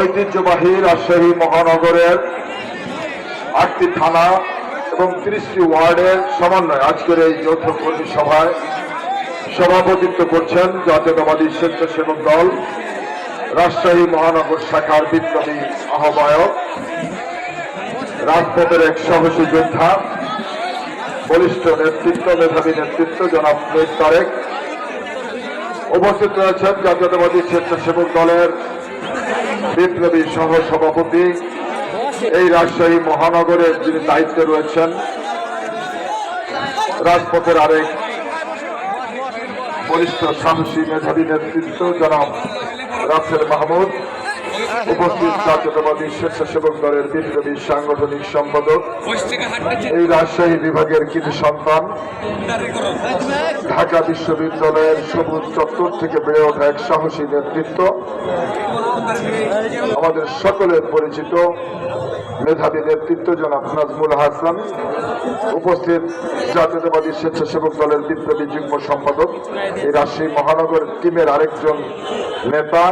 ঐতিহ্যবাহী রাজশাহী মহানগরের ৮টি থানা এবং ৩০টি ওয়ার্ডের সমন্বয়ে আজকের এই যৌথ কর্মী সভায় সভাপতিত্ব করছেন জাতীয়তাবাদী স্বেচ্ছাসেবক দল রাজশাহী মহানগর শাখার বিপ্লবী আহ্বায়ক, রাজপথের এক সাহসী যোদ্ধা, বলিষ্ঠ নেতৃত্ব, মেধাবী নেতৃত্ব জনাব মীর তারেক। উপস্থিত রয়েছেন জাতীয়তাবাদী স্বেচ্ছাসেবক দলের বিপ্লবী সহ সভাপতি, এই রাজশাহী মহানগরের যিনি দায়িত্বে রয়েছেন, রাজপথের আরেক বলিষ্ঠ সাহসী মেধাবী নেতৃত্ব জনাব রাসেল মাহমুদ। উপস্থিত জাতীয়তাবাদী স্বেচ্ছাসেবক দলের বিপ্লবী সাংগঠনিক সম্পাদক, এই রাজশাহী বিভাগের কৃতি সন্তান, ঢাকা বিশ্ববিদ্যালয়ের সবুজ চত্বর থেকে বেড়ে ওঠা এক সাহসী নেতৃত্ব, আমাদের সকলের পরিচিত মেধাবী নেতৃত্ব জনাব নাজমুল হাসান। উপস্থিত জাতীয়তাবাদী স্বেচ্ছাসেবক দলের বিপ্লবী যুগ্ম সম্পাদক, এই রাজশাহী মহানগর টিমের আরেকজন নেতা,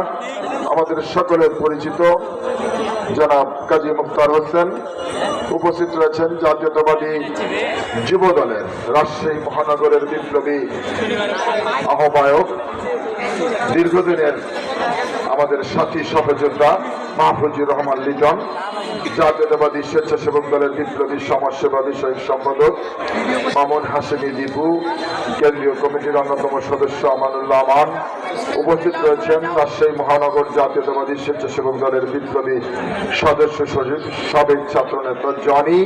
আমাদের সকলের পরিচিত জনাব কাজী মুখতার হোসেন। উপস্থিত রয়েছেন জাতীয়তাবাদী যুব দলের রাজশাহী মহানগরের বিপ্লবী আহ্বায়ক, দীর্ঘদিনের আমাদের সাথী সহযোদ্ধা মাহফুজুর রহমান লিটন, জাতীয়তাবাদী স্বেচ্ছাসেবক দলের বিপ্লবী সমাজসেবা বিষয়ক সম্পাদক মামুন হাশেমি দীপু, কেন্দ্রীয় কমিটির অন্যতম সদস্য আমানুল্লাহ আমান। উপস্থিত রয়েছেন রাজশাহী মহানগর জাতীয়তাবাদী স্বেচ্ছাসেবক দলের বিপ্লবী সদস্য সচিব, সাবেক ছাত্রনেতা জনি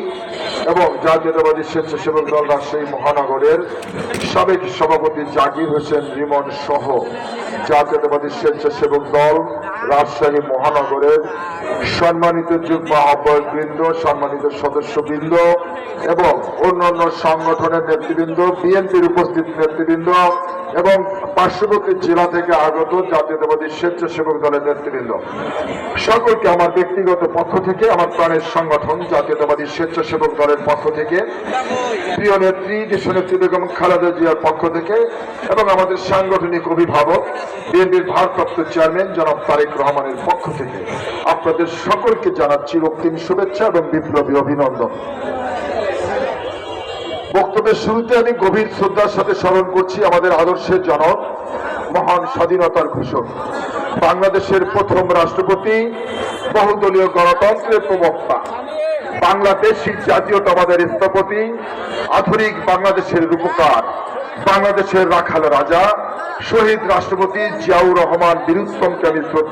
এবং জাতীয়তাবাদী স্বেচ্ছাসেবক দল রাজশাহী মহানগরের সাবেক সভাপতি জাকির হোসেন রিমন সহ জাতীয়তাবাদী স্বেচ্ছাসেবক দল রাজশাহী মহানগরের সম্মানিত যুগ্ম আহ্বায়কবৃন্দ, সম্মানিত সদস্যবৃন্দ এবং অন্যান্য সংগঠনের নেতৃবৃন্দ, বিএনপির উপস্থিত নেতৃবৃন্দ এবং পার্শ্ববর্তী জেলা থেকে আগত জাতীয়তাবাদী স্বেচ্ছাসেবক দলের নেতৃবৃন্দ, সকলকে আমার ব্যক্তিগত পক্ষ থেকে, আমার প্রাণের সংগঠন জাতীয়তাবাদী স্বেচ্ছাসেবক দলের পক্ষ থেকে, প্রিয় নেত্রী দেশনেত্রী বেগম খালেদা জিয়ার পক্ষ থেকে এবং আমাদের সাংগঠনিক অভিভাবক বিএনপির ভারপ্রাপ্ত চেয়ারম্যান জনাব তারেক রহমানের পক্ষ থেকে আপনাদের সকলকে জানাচ্ছি রক্তিম শুভেচ্ছা এবং বিপ্লবী অভিনন্দন। বক্তব্যের শুরুতে আমি গভীর শ্রদ্ধার সাথে স্মরণ করছি আমাদের আদর্শের জনক, মহান স্বাধীনতার ঘোষক, বাংলাদেশের প্রথম রাষ্ট্রপতি, বহুদলীয় গণতন্ত্রের প্রবক্তা, বাংলাদেশী জাতীয়তাবাদের স্থপতি, আধুনিক বাংলাদেশের রূপকার, বাংলাদেশের রাখাল রাজা, শহীদ রাষ্ট্রপতি জিয়াউর রহমান বীরুত্তমকে আমি শ্রদ্ধা